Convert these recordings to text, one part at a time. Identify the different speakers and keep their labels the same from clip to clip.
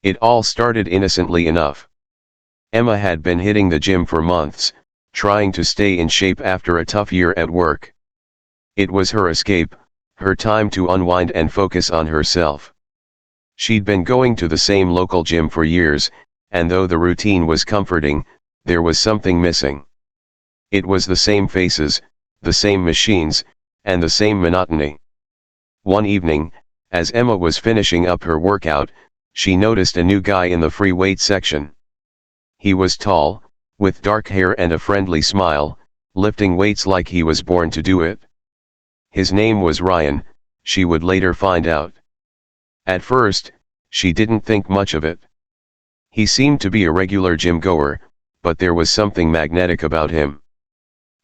Speaker 1: It all started innocently enough. Emma had been hitting the gym for months, trying to stay in shape after a tough year at work. It was her escape, her time to unwind and focus on herself. She'd been going to the same local gym for years, and though the routine was comforting, there was something missing. It was the same faces, the same machines, and the same monotony. One evening, as Emma was finishing up her workout, she noticed a new guy in the free weight section. He was tall, with dark hair and a friendly smile, lifting weights like he was born to do it. His name was Ryan, she would later find out. At first, she didn't think much of it. He seemed to be a regular gym goer, but there was something magnetic about him.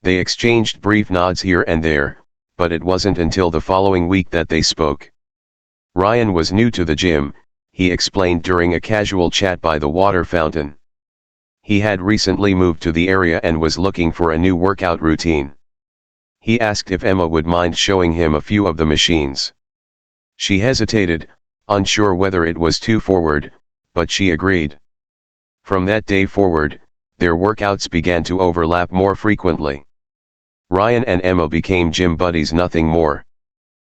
Speaker 1: They exchanged brief nods here and there, but it wasn't until the following week that they spoke. Ryan was new to the gym, he explained during a casual chat by the water fountain. He had recently moved to the area and was looking for a new workout routine. He asked if Emma would mind showing him a few of the machines. She hesitated, unsure whether it was too forward, but she agreed. From that day forward, their workouts began to overlap more frequently. Ryan and Emma became gym buddies, nothing more.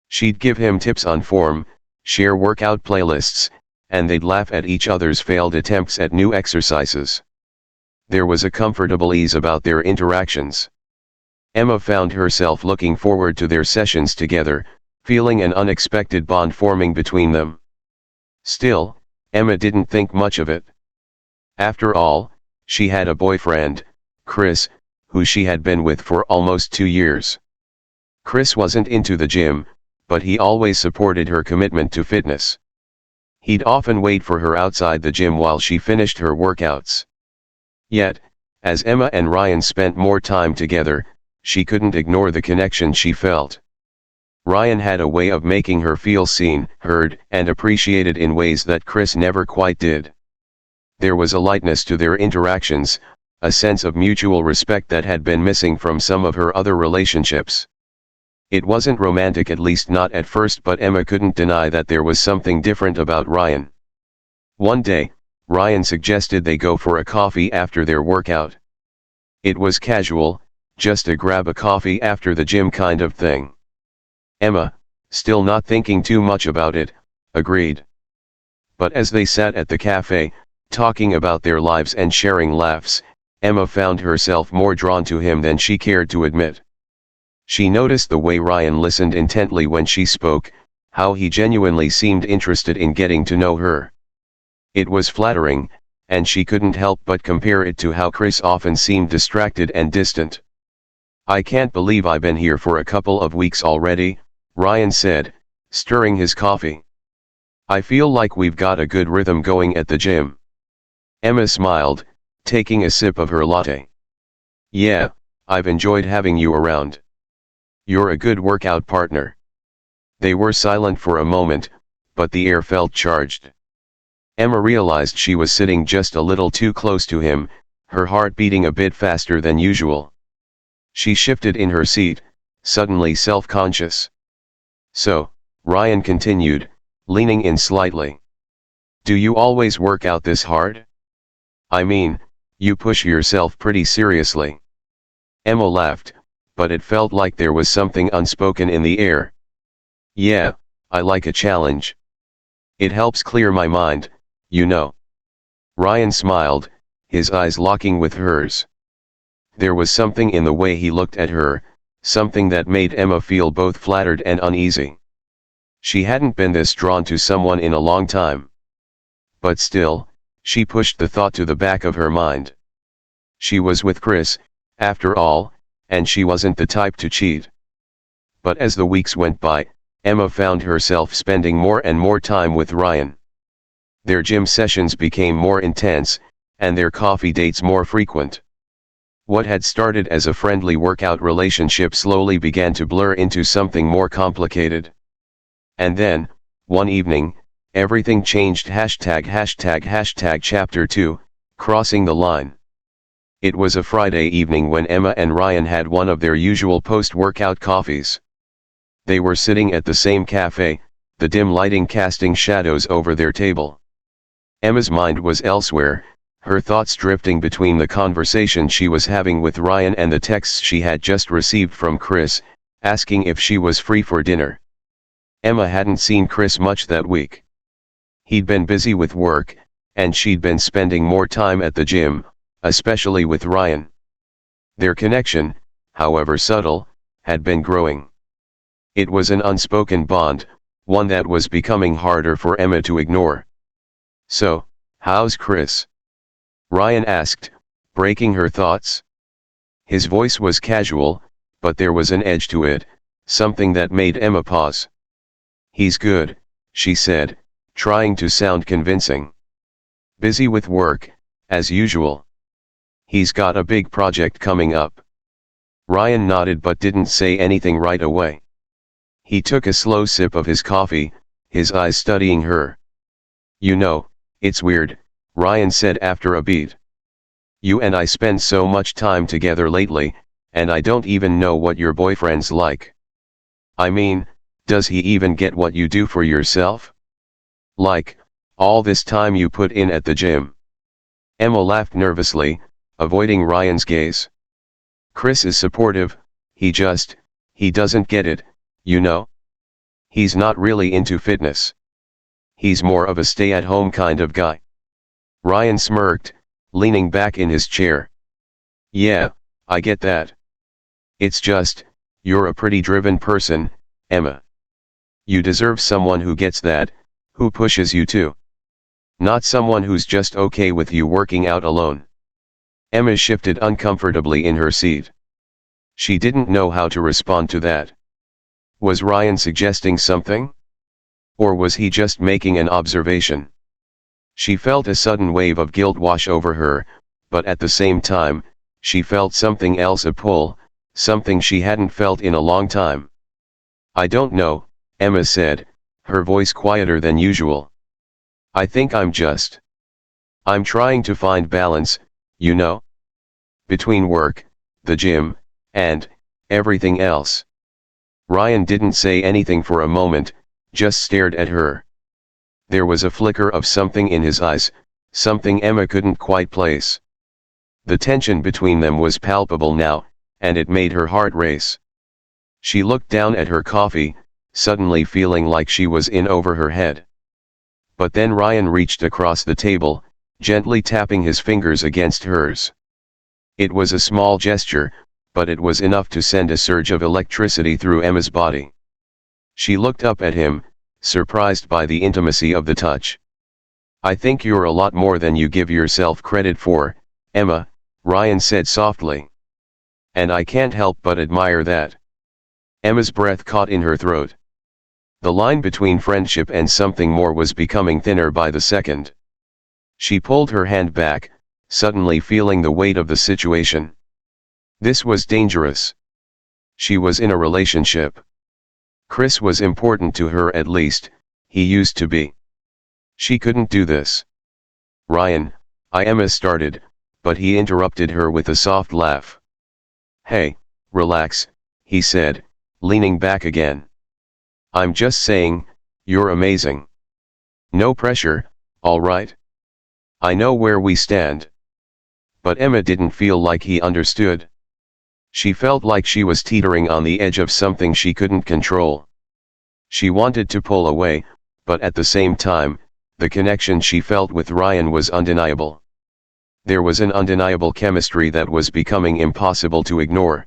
Speaker 1: She'd give him tips on form, share workout playlists, and they'd laugh at each other's failed attempts at new exercises. There was a comfortable ease about their interactions. Emma found herself looking forward to their sessions together, feeling an unexpected bond forming between them. Still, Emma didn't think much of it. After all, she had a boyfriend, Chris, who she had been with for almost 2 years. Chris wasn't into the gym, but he always supported her commitment to fitness. He'd often wait for her outside the gym while she finished her workouts. Yet, as Emma and Ryan spent more time together, she couldn't ignore the connection she felt. Ryan had a way of making her feel seen, heard, and appreciated in ways that Chris never quite did. There was a lightness to their interactions, a sense of mutual respect that had been missing from some of her other relationships. It wasn't romantic, at least not at first, but Emma couldn't deny that there was something different about Ryan. One day, Ryan suggested they go for a coffee after their workout. It was casual, just a grab a coffee after the gym kind of thing. Emma, still not thinking too much about it, agreed. But as they sat at the cafe, talking about their lives and sharing laughs, Emma found herself more drawn to him than she cared to admit. She noticed the way Ryan listened intently when she spoke, how he genuinely seemed interested in getting to know her. It was flattering, and she couldn't help but compare it to how Chris often seemed distracted and distant. "I can't believe I've been here for a couple of weeks already," Ryan said, stirring his coffee. "I feel like we've got a good rhythm going at the gym." Emma smiled, taking a sip of her latte. "Yeah, I've enjoyed having you around. You're a good workout partner." They were silent for a moment, but the air felt charged. Emma realized she was sitting just a little too close to him, her heart beating a bit faster than usual. She shifted in her seat, suddenly self-conscious. "So," Ryan continued, leaning in slightly, "do you always work out this hard? I mean, you push yourself pretty seriously." Emma laughed, but it felt like there was something unspoken in the air. "Yeah, I like a challenge. It helps clear my mind, you know." Ryan smiled, his eyes locking with hers. There was something in the way he looked at her, something that made Emma feel both flattered and uneasy. She hadn't been this drawn to someone in a long time. But still, she pushed the thought to the back of her mind. She was with Chris, after all, and she wasn't the type to cheat. But as the weeks went by, Emma found herself spending more and more time with Ryan. Their gym sessions became more intense, and their coffee dates more frequent. What had started as a friendly workout relationship slowly began to blur into something more complicated. And then, one evening, everything changed. Chapter 2, Crossing the Line. It was a Friday evening when Emma and Ryan had one of their usual post-workout coffees. They were sitting at the same cafe, the dim lighting casting shadows over their table. Emma's mind was elsewhere, her thoughts drifting between the conversation she was having with Ryan and the texts she had just received from Chris, asking if she was free for dinner. Emma hadn't seen Chris much that week. He'd been busy with work, and she'd been spending more time at the gym, especially with Ryan. Their connection, however subtle, had been growing. It was an unspoken bond, one that was becoming harder for Emma to ignore. "So, how's Chris?" Ryan asked, breaking her thoughts. His voice was casual, but there was an edge to it, something that made Emma pause. "He's good," she said, trying to sound convincing. "Busy with work, as usual. He's got a big project coming up." Ryan nodded but didn't say anything right away. He took a slow sip of his coffee, his eyes studying her. "You know, it's weird," Ryan said after a beat. "You and I spend so much time together lately, and I don't even know what your boyfriend's like. I mean, does he even get what you do for yourself? Like, all this time you put in at the gym." Emma laughed nervously, avoiding Ryan's gaze. "Chris is supportive, he doesn't get it, you know? He's not really into fitness. He's more of a stay-at-home kind of guy." Ryan smirked, leaning back in his chair. "Yeah, I get that. It's just, you're a pretty driven person, Emma. You deserve someone who gets that, who pushes you too. Not someone who's just okay with you working out alone." Emma shifted uncomfortably in her seat. She didn't know how to respond to that. Was Ryan suggesting something? Or was he just making an observation? She felt a sudden wave of guilt wash over her, but at the same time, she felt something else, a pull, something she hadn't felt in a long time. "I don't know," Emma said, her voice quieter than usual. "I think I'm trying to find balance, you know? Between work, the gym, and everything else." Ryan didn't say anything for a moment, just stared at her. There was a flicker of something in his eyes, something Emma couldn't quite place. The tension between them was palpable now, and it made her heart race. She looked down at her coffee, suddenly feeling like she was in over her head. But then Ryan reached across the table, gently tapping his fingers against hers. It was a small gesture, but it was enough to send a surge of electricity through Emma's body. She looked up at him, surprised by the intimacy of the touch. "I think you're a lot more than you give yourself credit for, Emma," Ryan said softly. "And I can't help but admire that." Emma's breath caught in her throat. The line between friendship and something more was becoming thinner by the second. She pulled her hand back, suddenly feeling the weight of the situation. This was dangerous. She was in a relationship. Chris was important to her, at least, he used to be. She couldn't do this. "Ryan," Emma started, but he interrupted her with a soft laugh. "Hey, relax," he said, leaning back again. "I'm just saying, you're amazing. No pressure, all right? I know where we stand." But Emma didn't feel like he understood. She felt like she was teetering on the edge of something she couldn't control. She wanted to pull away, but at the same time, the connection she felt with Ryan was undeniable. There was an undeniable chemistry that was becoming impossible to ignore.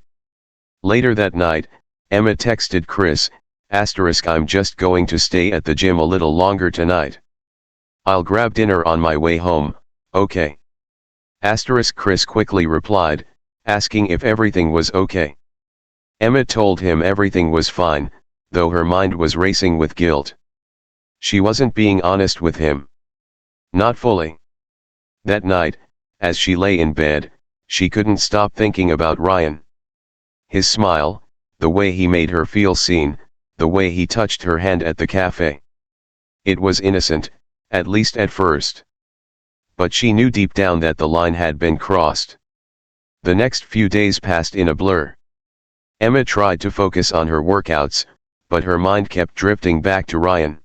Speaker 1: Later that night, Emma texted Chris, "I'm just going to stay at the gym a little longer tonight. I'll grab dinner on my way home, okay?" Chris quickly replied, asking if everything was okay. Emma told him everything was fine, though her mind was racing with guilt. She wasn't being honest with him. Not fully. That night, as she lay in bed, she couldn't stop thinking about Ryan. His smile, the way he made her feel seen, the way he touched her hand at the cafe. It was innocent, at least at first. But she knew deep down that the line had been crossed. The next few days passed in a blur. Emma tried to focus on her workouts, but her mind kept drifting back to Ryan.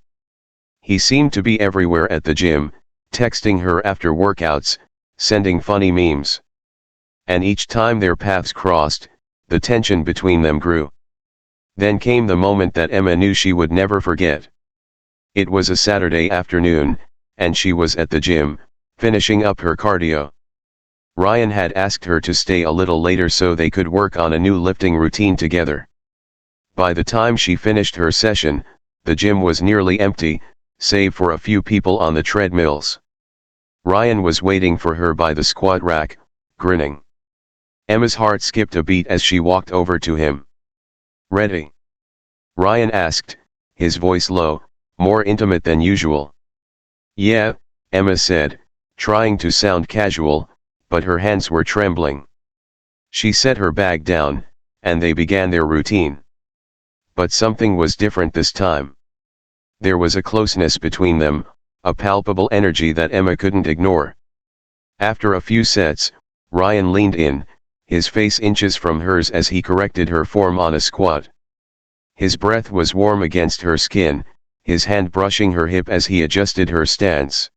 Speaker 1: He seemed to be everywhere at the gym, texting her after workouts, sending funny memes. And each time their paths crossed, the tension between them grew. Then came the moment that Emma knew she would never forget. It was a Saturday afternoon, and she was at the gym, finishing up her cardio. Ryan had asked her to stay a little later so they could work on a new lifting routine together. By the time she finished her session, the gym was nearly empty, save for a few people on the treadmills. Ryan was waiting for her by the squat rack, grinning. Emma's heart skipped a beat as she walked over to him. "Ready?" Ryan asked, his voice low, more intimate than usual. "Yeah," Emma said, trying to sound casual, but her hands were trembling. She set her bag down, and they began their routine. But something was different this time. There was a closeness between them, a palpable energy that Emma couldn't ignore. After a few sets, Ryan leaned in, his face inches from hers as he corrected her form on a squat. His breath was warm against her skin, his hand brushing her hip as he adjusted her stance.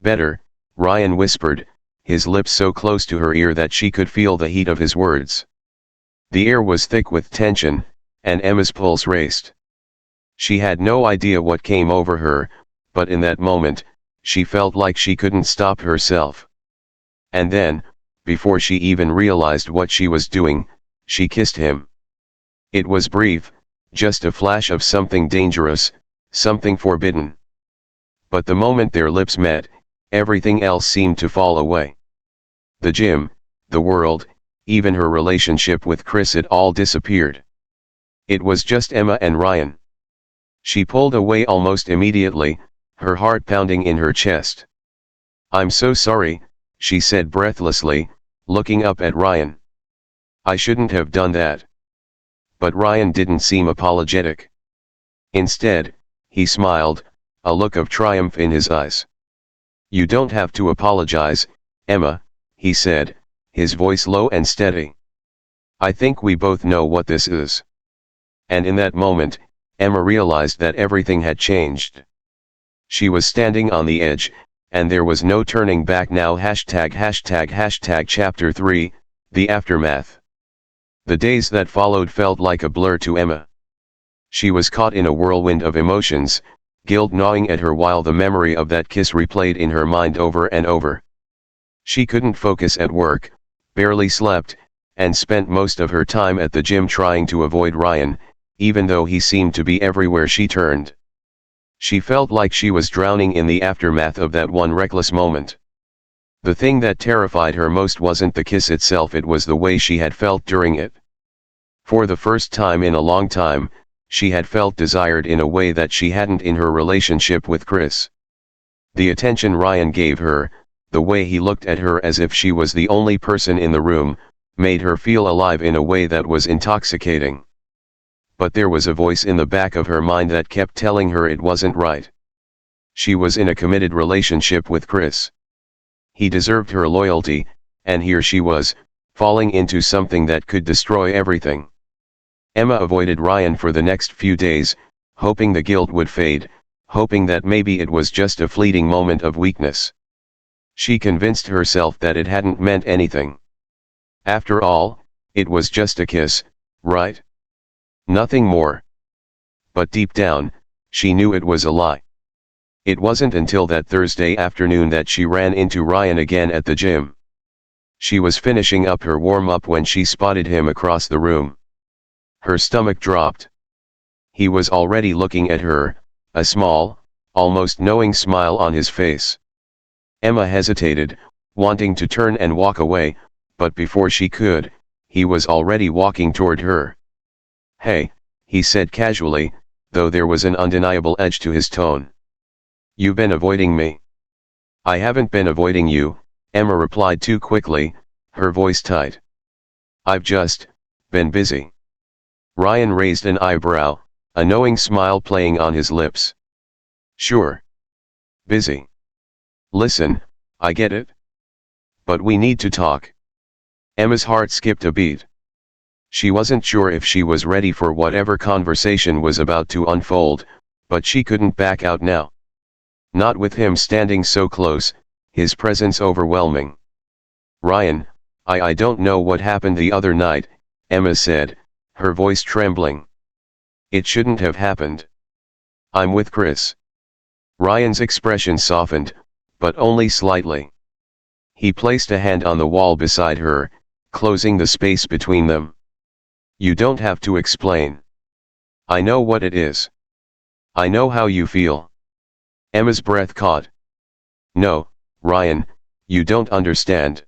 Speaker 1: "Better," Ryan whispered, his lips so close to her ear that she could feel the heat of his words. The air was thick with tension, and Emma's pulse raced. She had no idea what came over her, but in that moment, she felt like she couldn't stop herself. And then, before she even realized what she was doing, she kissed him. It was brief, just a flash of something dangerous, something forbidden. But the moment their lips met, everything else seemed to fall away. The gym, the world, even her relationship with Chris, it all disappeared. It was just Emma and Ryan. She pulled away almost immediately, her heart pounding in her chest. "I'm so sorry," she said breathlessly, looking up at Ryan. "I shouldn't have done that." But Ryan didn't seem apologetic. Instead, he smiled, a look of triumph in his eyes. "You don't have to apologize, Emma," he said, his voice low and steady. "I think we both know what this is." And in that moment, Emma realized that everything had changed. She was standing on the edge, and there was no turning back now. Chapter 3, The Aftermath. The days that followed felt like a blur to Emma. She was caught in a whirlwind of emotions, guilt gnawing at her while the memory of that kiss replayed in her mind over and over. She couldn't focus at work, barely slept, and spent most of her time at the gym trying to avoid Ryan, even though he seemed to be everywhere she turned. She felt like she was drowning in the aftermath of that one reckless moment. The thing that terrified her most wasn't the kiss itself, it was the way she had felt during it. For the first time in a long time, she had felt desired in a way that she hadn't in her relationship with Chris. The attention Ryan gave her, the way he looked at her as if she was the only person in the room, made her feel alive in a way that was intoxicating. But there was a voice in the back of her mind that kept telling her it wasn't right. She was in a committed relationship with Chris. He deserved her loyalty, and here she was, falling into something that could destroy everything. Emma avoided Ryan for the next few days, hoping the guilt would fade, hoping that maybe it was just a fleeting moment of weakness. She convinced herself that it hadn't meant anything. After all, it was just a kiss, right? Nothing more. But deep down, she knew it was a lie. It wasn't until that Thursday afternoon that she ran into Ryan again at the gym. She was finishing up her warm-up when she spotted him across the room. Her stomach dropped. He was already looking at her, a small, almost knowing smile on his face. Emma hesitated, wanting to turn and walk away, but before she could, he was already walking toward her. "Hey," he said casually, though there was an undeniable edge to his tone. "You've been avoiding me." "I haven't been avoiding you," Emma replied too quickly, her voice tight. "I've just been busy." Ryan raised an eyebrow, a knowing smile playing on his lips. "Sure. Busy. Listen, I get it. But we need to talk." Emma's heart skipped a beat. She wasn't sure if she was ready for whatever conversation was about to unfold, but she couldn't back out now. Not with him standing so close, his presence overwhelming. "Ryan, I don't know what happened the other night," Emma said, her voice trembling. "It shouldn't have happened. I'm with Chris." Ryan's expression softened, but only slightly. He placed a hand on the wall beside her, closing the space between them. "You don't have to explain. I know what it is. I know how you feel." Emma's breath caught. "No, Ryan, you don't understand.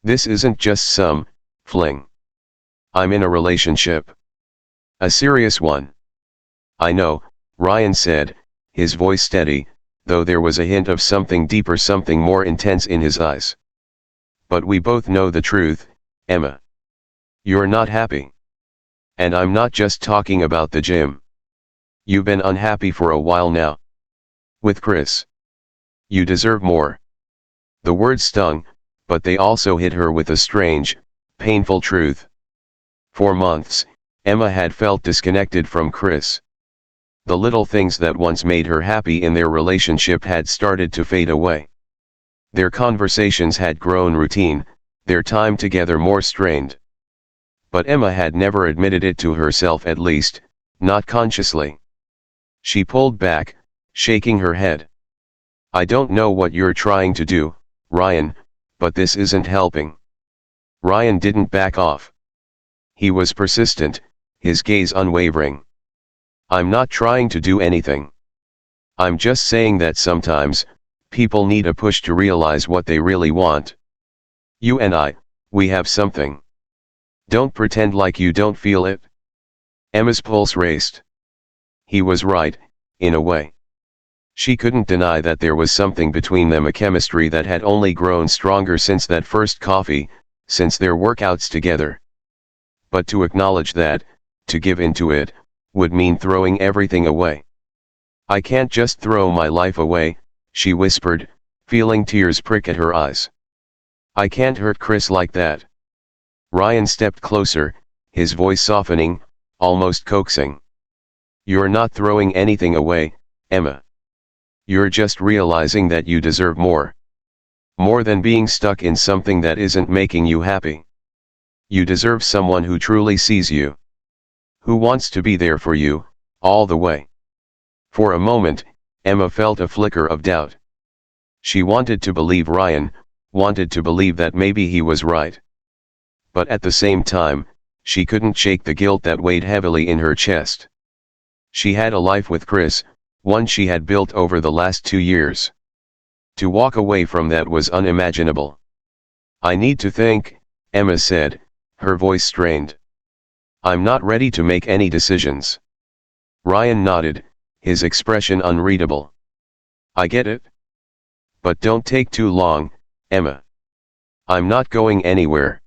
Speaker 1: This isn't just some fling. I'm in a relationship. A serious one." "I know," Ryan said, his voice steady, though there was a hint of something deeper, something more intense in his eyes. "But we both know the truth, Emma. You're not happy. And I'm not just talking about the gym. You've been unhappy for a while now. With Chris. You deserve more." The words stung, but they also hit her with a strange, painful truth. For months, Emma had felt disconnected from Chris. The little things that once made her happy in their relationship had started to fade away. Their conversations had grown routine, their time together more strained. But Emma had never admitted it to herself, at least, not consciously. She pulled back, shaking her head. "I don't know what you're trying to do, Ryan, but this isn't helping." Ryan didn't back off. He was persistent, his gaze unwavering. "I'm not trying to do anything. I'm just saying that sometimes, people need a push to realize what they really want. You and I, we have something. Don't pretend like you don't feel it." Emma's pulse raced. He was right, in a way. She couldn't deny that there was something between them, a chemistry that had only grown stronger since that first coffee, since their workouts together. But to acknowledge that, to give into it, would mean throwing everything away. "I can't just throw my life away," she whispered, feeling tears prick at her eyes. "I can't hurt Chris like that." Ryan stepped closer, his voice softening, almost coaxing. "You're not throwing anything away, Emma. You're just realizing that you deserve more. More than being stuck in something that isn't making you happy. You deserve someone who truly sees you. Who wants to be there for you, all the way." For a moment, Emma felt a flicker of doubt. She wanted to believe Ryan, wanted to believe that maybe he was right. But at the same time, she couldn't shake the guilt that weighed heavily in her chest. She had a life with Chris, one she had built over the last 2 years. To walk away from that was unimaginable. "I need to think," Emma said, her voice strained. "I'm not ready to make any decisions." Ryan nodded, his expression unreadable. "I get it. But don't take too long, Emma. I'm not going anywhere."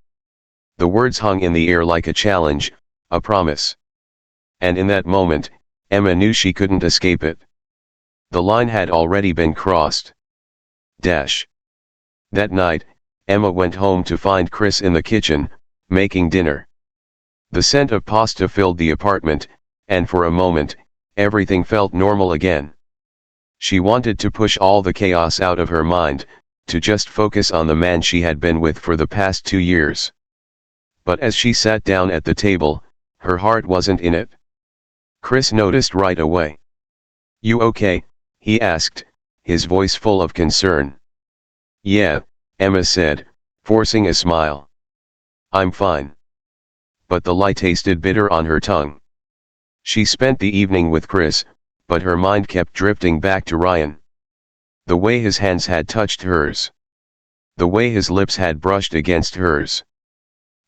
Speaker 1: The words hung in the air like a challenge, a promise. And in that moment, Emma knew she couldn't escape it. The line had already been crossed. That night, Emma went home to find Chris in the kitchen, making dinner. The scent of pasta filled the apartment, and for a moment, everything felt normal again. She wanted to push all the chaos out of her mind, to just focus on the man she had been with for the past 2 years. But as she sat down at the table, her heart wasn't in it. Chris noticed right away. "You okay?" he asked, his voice full of concern. "Yeah," Emma said, forcing a smile. "I'm fine." But the lie tasted bitter on her tongue. She spent the evening with Chris, but her mind kept drifting back to Ryan. The way his hands had touched hers. The way his lips had brushed against hers.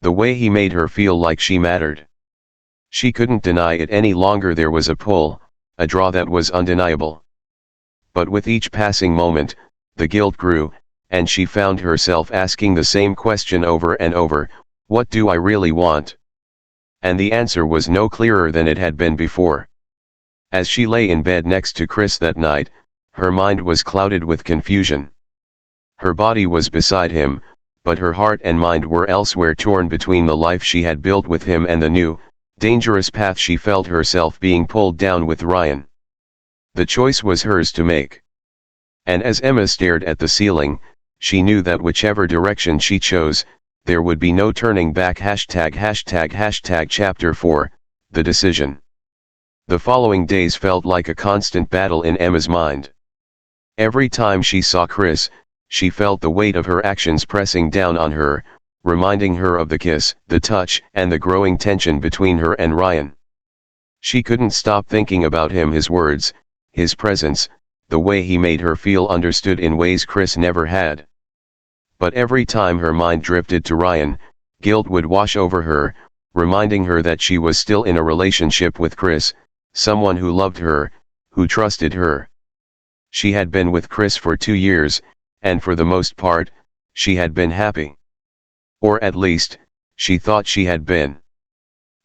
Speaker 1: The way he made her feel like she mattered. She couldn't deny it any longer. There was a pull, a draw that was undeniable. But with each passing moment, the guilt grew, and she found herself asking the same question over and over: what do I really want? And the answer was no clearer than it had been before. As she lay in bed next to Chris that night, her mind was clouded with confusion. Her body was beside him, but her heart and mind were elsewhere, torn between the life she had built with him and the new, dangerous path she felt herself being pulled down with Ryan. The choice was hers to make. And as Emma stared at the ceiling, she knew that whichever direction she chose, there would be no turning back. Chapter 4, The Decision. The following days felt like a constant battle in Emma's mind. Every time she saw Chris, she felt the weight of her actions pressing down on her, reminding her of the kiss, the touch, and the growing tension between her and Ryan. She couldn't stop thinking about him, his words, his presence, the way he made her feel understood in ways Chris never had. But every time her mind drifted to Ryan, guilt would wash over her, reminding her that she was still in a relationship with Chris, someone who loved her, who trusted her. She had been with Chris for 2 years, and for the most part, she had been happy. Or at least, she thought she had been.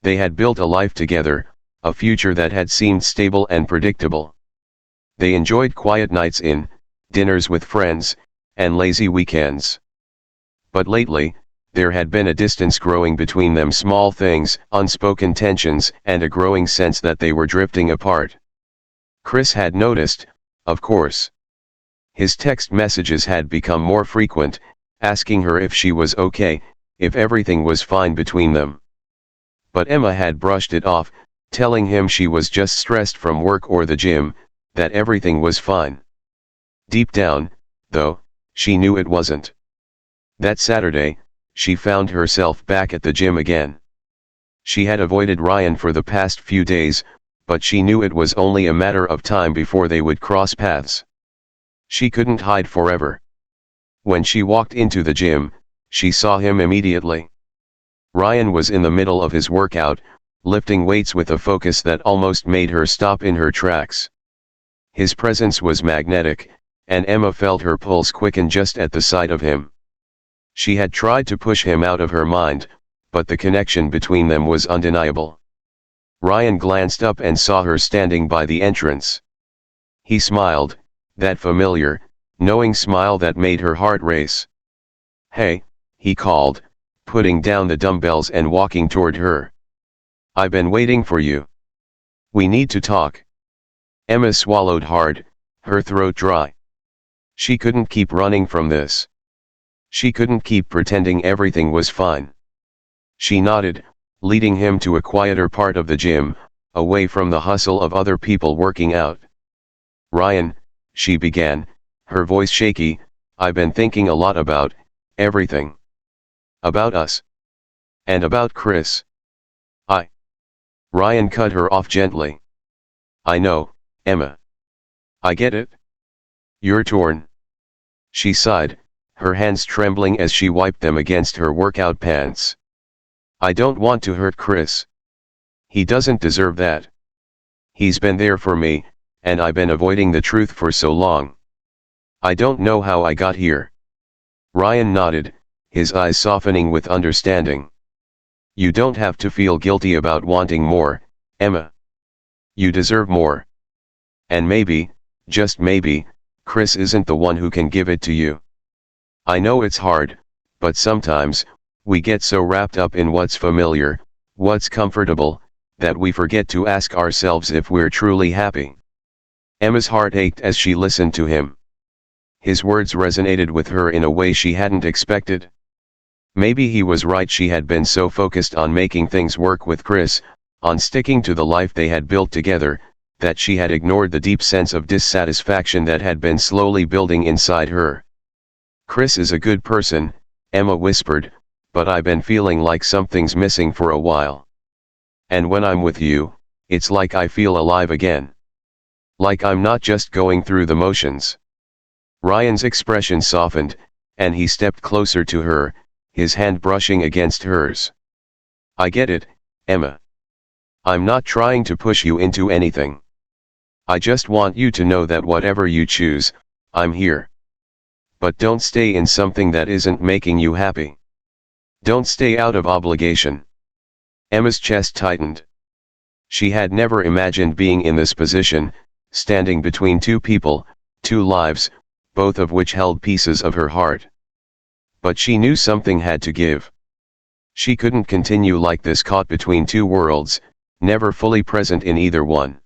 Speaker 1: They had built a life together, a future that had seemed stable and predictable. They enjoyed quiet nights in, dinners with friends, and lazy weekends. But lately, there had been a distance growing between them, small things, unspoken tensions, and a growing sense that they were drifting apart. Chris had noticed, of course. His text messages had become more frequent, asking her if she was okay, if everything was fine between them. But Emma had brushed it off, telling him she was just stressed from work or the gym, that everything was fine. Deep down, though, she knew it wasn't. That Saturday, she found herself back at the gym again. She had avoided Ryan for the past few days, but she knew it was only a matter of time before they would cross paths. She couldn't hide forever. When she walked into the gym, she saw him immediately. Ryan was in the middle of his workout, lifting weights with a focus that almost made her stop in her tracks. His presence was magnetic, and Emma felt her pulse quicken just at the sight of him. She had tried to push him out of her mind, but the connection between them was undeniable. Ryan glanced up and saw her standing by the entrance. He smiled, that familiar, knowing smile that made her heart race. "Hey," he called, putting down the dumbbells and walking toward her. "I've been waiting for you. We need to talk." Emma swallowed hard, her throat dry. She couldn't keep running from this. She couldn't keep pretending everything was fine. She nodded, leading him to a quieter part of the gym, away from the hustle of other people working out. "Ryan," she began, her voice shaky, "I've been thinking a lot about everything. About us. And about Chris." Ryan cut her off gently. "I know, Emma. I get it. You're torn." She sighed, her hands trembling as she wiped them against her workout pants. "I don't want to hurt Chris. He doesn't deserve that. He's been there for me, and I've been avoiding the truth for so long. I don't know how I got here." Ryan nodded, his eyes softening with understanding. "You don't have to feel guilty about wanting more, Emma. You deserve more. And maybe, just maybe, Chris isn't the one who can give it to you. I know it's hard, but sometimes, we get so wrapped up in what's familiar, what's comfortable, that we forget to ask ourselves if we're truly happy." Emma's heart ached as she listened to him. His words resonated with her in a way she hadn't expected. Maybe he was right. She had been so focused on making things work with Chris, on sticking to the life they had built together, that she had ignored the deep sense of dissatisfaction that had been slowly building inside her. "Chris is a good person," Emma whispered, "but I've been feeling like something's missing for a while. And when I'm with you, it's like I feel alive again. Like I'm not just going through the motions." Ryan's expression softened, and he stepped closer to her, his hand brushing against hers. "I get it, Emma. I'm not trying to push you into anything. I just want you to know that whatever you choose, I'm here. But don't stay in something that isn't making you happy. Don't stay out of obligation." Emma's chest tightened. She had never imagined being in this position, standing between two people, two lives, both of which held pieces of her heart. But she knew something had to give. She couldn't continue like this, caught between two worlds, never fully present in either one.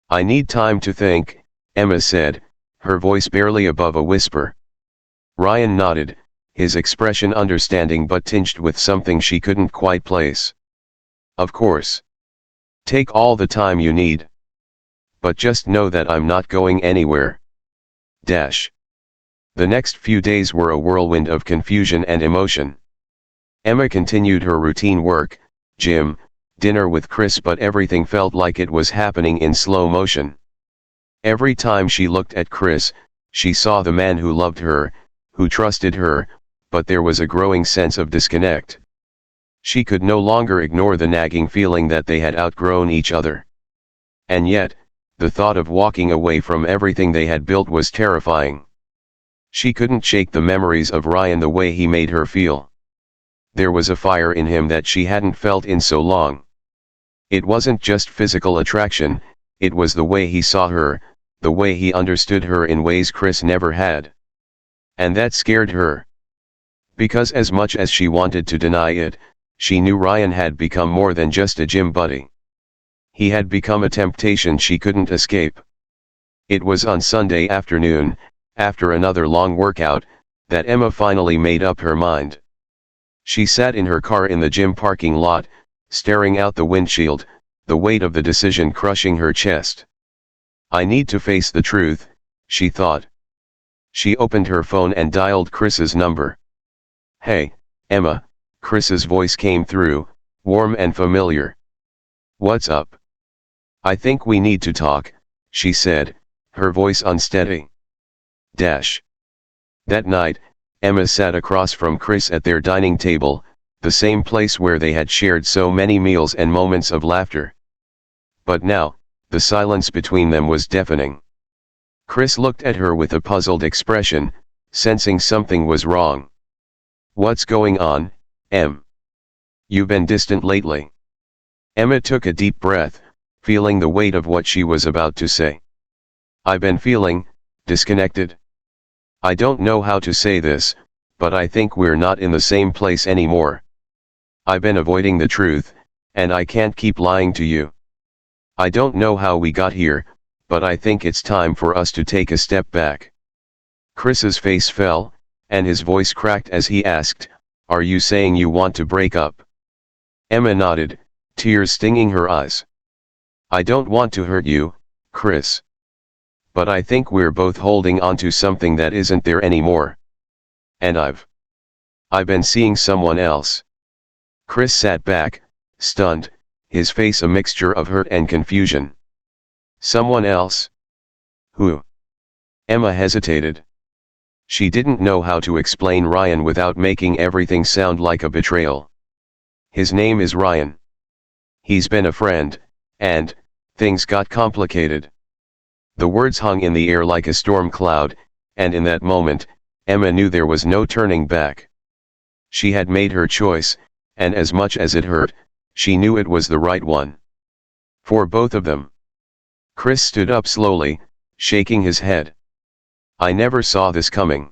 Speaker 1: "I need time to think," Emma said, her voice barely above a whisper. Ryan nodded, his expression understanding but tinged with something she couldn't quite place. Of course. Take all the time you need. But just know that I'm not going anywhere. Dash. The next few days were a whirlwind of confusion and emotion. Emma continued her routine work, gym, dinner with Chris, but everything felt like it was happening in slow motion. Every time she looked at Chris, she saw the man who loved her, who trusted her, but there was a growing sense of disconnect. She could no longer ignore the nagging feeling that they had outgrown each other. And yet, the thought of walking away from everything they had built was terrifying. She couldn't shake the memories of Ryan the way he made her feel. There was a fire in him that she hadn't felt in so long. It wasn't just physical attraction, it was the way he saw her, the way he understood her in ways Chris never had. And that scared her. Because as much as she wanted to deny it, she knew Ryan had become more than just a gym buddy. He had become a temptation she couldn't escape. It was on Sunday afternoon, after another long workout, that Emma finally made up her mind. She sat in her car in the gym parking lot, staring out the windshield, the weight of the decision crushing her chest. I need to face the truth, she thought. She opened her phone and dialed Chris's number. Hey, Emma, Chris's voice came through, warm and familiar. What's up? I think we need to talk, she said, her voice unsteady. Dash. That night, Emma sat across from Chris at their dining table, the same place where they had shared so many meals and moments of laughter. But now, the silence between them was deafening. Chris looked at her with a puzzled expression, sensing something was wrong. What's going on, Em? You've been distant lately. Emma took a deep breath, feeling the weight of what she was about to say. I've been feeling disconnected. I don't know how to say this, but I think we're not in the same place anymore. I've been avoiding the truth, and I can't keep lying to you. I don't know how we got here, but I think it's time for us to take a step back. Chris's face fell, and his voice cracked as he asked, Are you saying you want to break up? Emma nodded, tears stinging her eyes. I don't want to hurt you, Chris. But I think we're both holding on to something that isn't there anymore. And I've been seeing someone else. Chris sat back, stunned, his face a mixture of hurt and confusion. Someone else? Who? Emma hesitated. She didn't know how to explain Ryan without making everything sound like a betrayal. His name is Ryan. He's been a friend, and things got complicated. The words hung in the air like a storm cloud, and in that moment, Emma knew there was no turning back. She had made her choice, and as much as it hurt, she knew it was the right one. For both of them. Chris stood up slowly, shaking his head. I never saw this coming.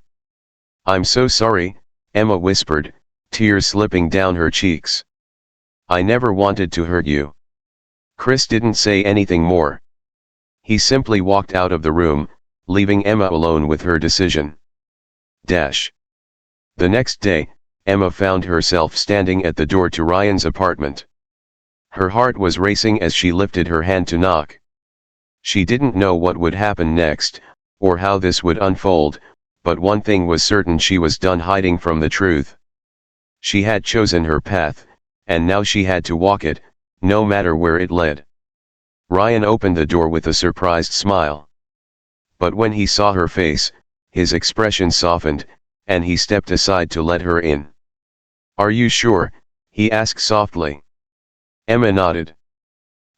Speaker 1: I'm so sorry, Emma whispered, tears slipping down her cheeks. I never wanted to hurt you. Chris didn't say anything more. He simply walked out of the room, leaving Emma alone with her decision. Dash. The next day, Emma found herself standing at the door to Ryan's apartment. Her heart was racing as she lifted her hand to knock. She didn't know what would happen next, or how this would unfold, but one thing was certain: she was done hiding from the truth. She had chosen her path, and now she had to walk it, no matter where it led. Ryan opened the door with a surprised smile. But when he saw her face, his expression softened, and he stepped aside to let her in. Are you sure? He asked softly. Emma nodded.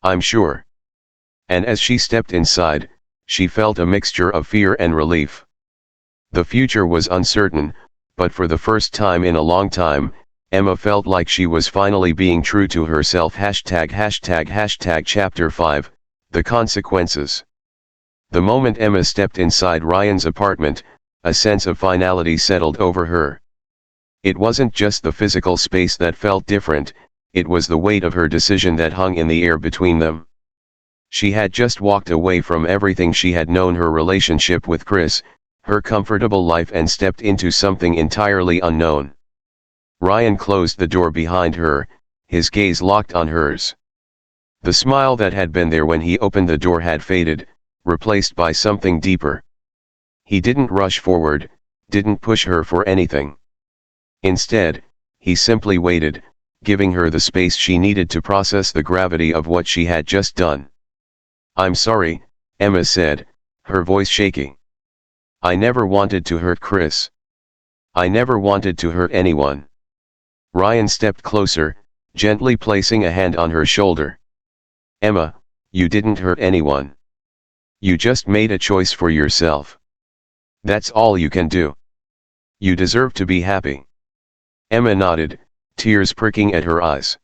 Speaker 1: I'm sure. And as she stepped inside, she felt a mixture of fear and relief. The future was uncertain, but for the first time in a long time, Emma felt like she was finally being true to herself. Chapter 5, The Consequences. The moment Emma stepped inside Ryan's apartment, a sense of finality settled over her. It wasn't just the physical space that felt different, it was the weight of her decision that hung in the air between them. She had just walked away from everything she had known, her relationship with Chris, her comfortable life, and stepped into something entirely unknown. Ryan closed the door behind her, his gaze locked on hers. The smile that had been there when he opened the door had faded, replaced by something deeper. He didn't rush forward, didn't push her for anything. Instead, he simply waited, giving her the space she needed to process the gravity of what she had just done. "I'm sorry," Emma said, her voice shaking. "I never wanted to hurt Chris. I never wanted to hurt anyone." Ryan stepped closer, gently placing a hand on her shoulder. "Emma, you didn't hurt anyone. You just made a choice for yourself. That's all you can do. You deserve to be happy." Emma nodded, tears pricking at her eyes.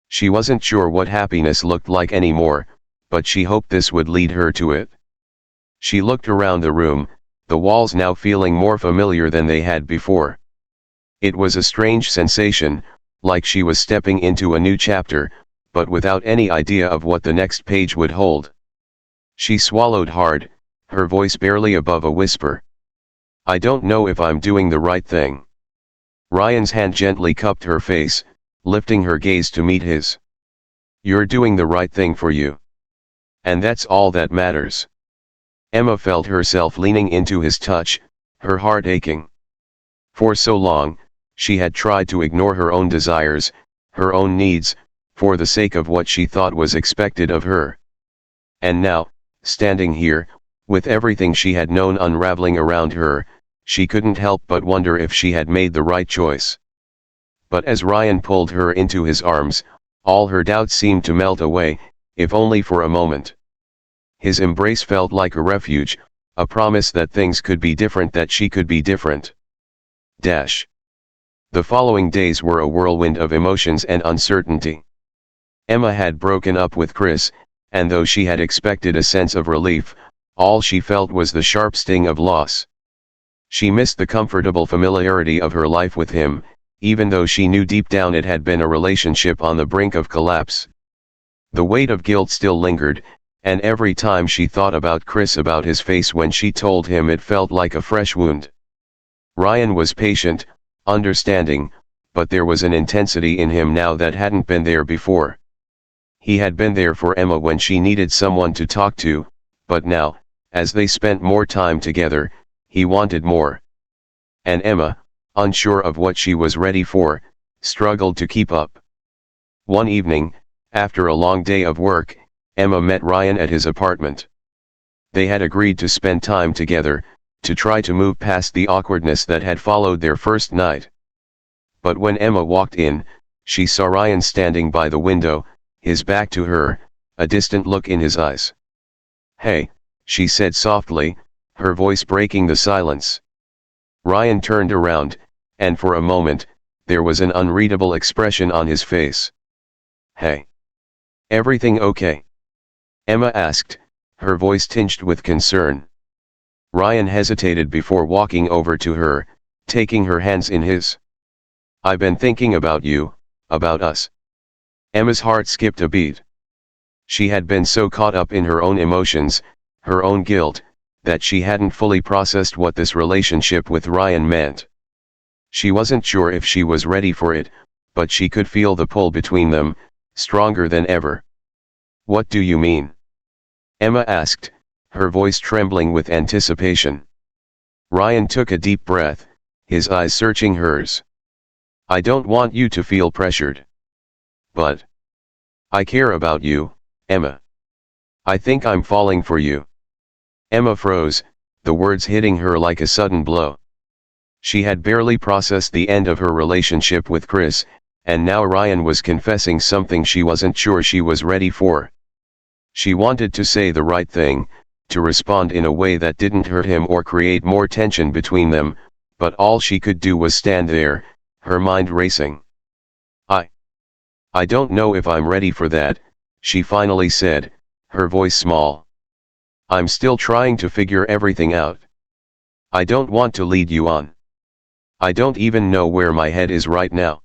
Speaker 1: She wasn't sure what happiness looked like anymore, but she hoped this would lead her to it. She looked around the room, the walls now feeling more familiar than they had before. It was a strange sensation, like she was stepping into a new chapter, but without any idea of what the next page would hold. She swallowed hard, her voice barely above a whisper. "I don't know if I'm doing the right thing." Ryan's hand gently cupped her face, lifting her gaze to meet his. "You're doing the right thing for you. And that's all that matters." Emma felt herself leaning into his touch, her heart aching. For so long, she had tried to ignore her own desires, her own needs, for the sake of what she thought was expected of her. And now, standing here, with everything she had known unraveling around her, she couldn't help but wonder if she had made the right choice. But as Ryan pulled her into his arms, all her doubts seemed to melt away, if only for a moment. His embrace felt like a refuge, a promise that things could be different, that she could be different. The following days were a whirlwind of emotions and uncertainty. Emma had broken up with Chris, and though she had expected a sense of relief, all she felt was the sharp sting of loss. She missed the comfortable familiarity of her life with him, even though she knew deep down it had been a relationship on the brink of collapse. The weight of guilt still lingered, and every time she thought about Chris, about his face when she told him, it felt like a fresh wound. Ryan was patient, understanding, but there was an intensity in him now that hadn't been there before. He had been there for Emma when she needed someone to talk to, but now, as they spent more time together, he wanted more. And Emma, unsure of what she was ready for, struggled to keep up. One evening, after a long day of work, Emma met Ryan at his apartment. They had agreed to spend time together, to try to move past the awkwardness that had followed their first night. But when Emma walked in, she saw Ryan standing by the window, his back to her, a distant look in his eyes. "Hey," she said softly, her voice breaking the silence. Ryan turned around, and for a moment, there was an unreadable expression on his face. "Hey. Everything okay?" Emma asked, her voice tinged with concern. Ryan hesitated before walking over to her, taking her hands in his. "I've been thinking about you, about us." Emma's heart skipped a beat. She had been so caught up in her own emotions, her own guilt, that she hadn't fully processed what this relationship with Ryan meant. She wasn't sure if she was ready for it, but she could feel the pull between them, stronger than ever. "What do you mean?" Emma asked, her voice trembling with anticipation. Ryan took a deep breath, his eyes searching hers. "I don't want you to feel pressured. But I care about you, Emma. I think I'm falling for you." Emma froze, the words hitting her like a sudden blow. She had barely processed the end of her relationship with Chris, and now Ryan was confessing something she wasn't sure she was ready for. She wanted to say the right thing, to respond in a way that didn't hurt him or create more tension between them, but all she could do was stand there, her mind racing. I don't know if I'm ready for that," she finally said, her voice small. "I'm still trying to figure everything out. I don't want to lead you on. I don't even know where my head is right now."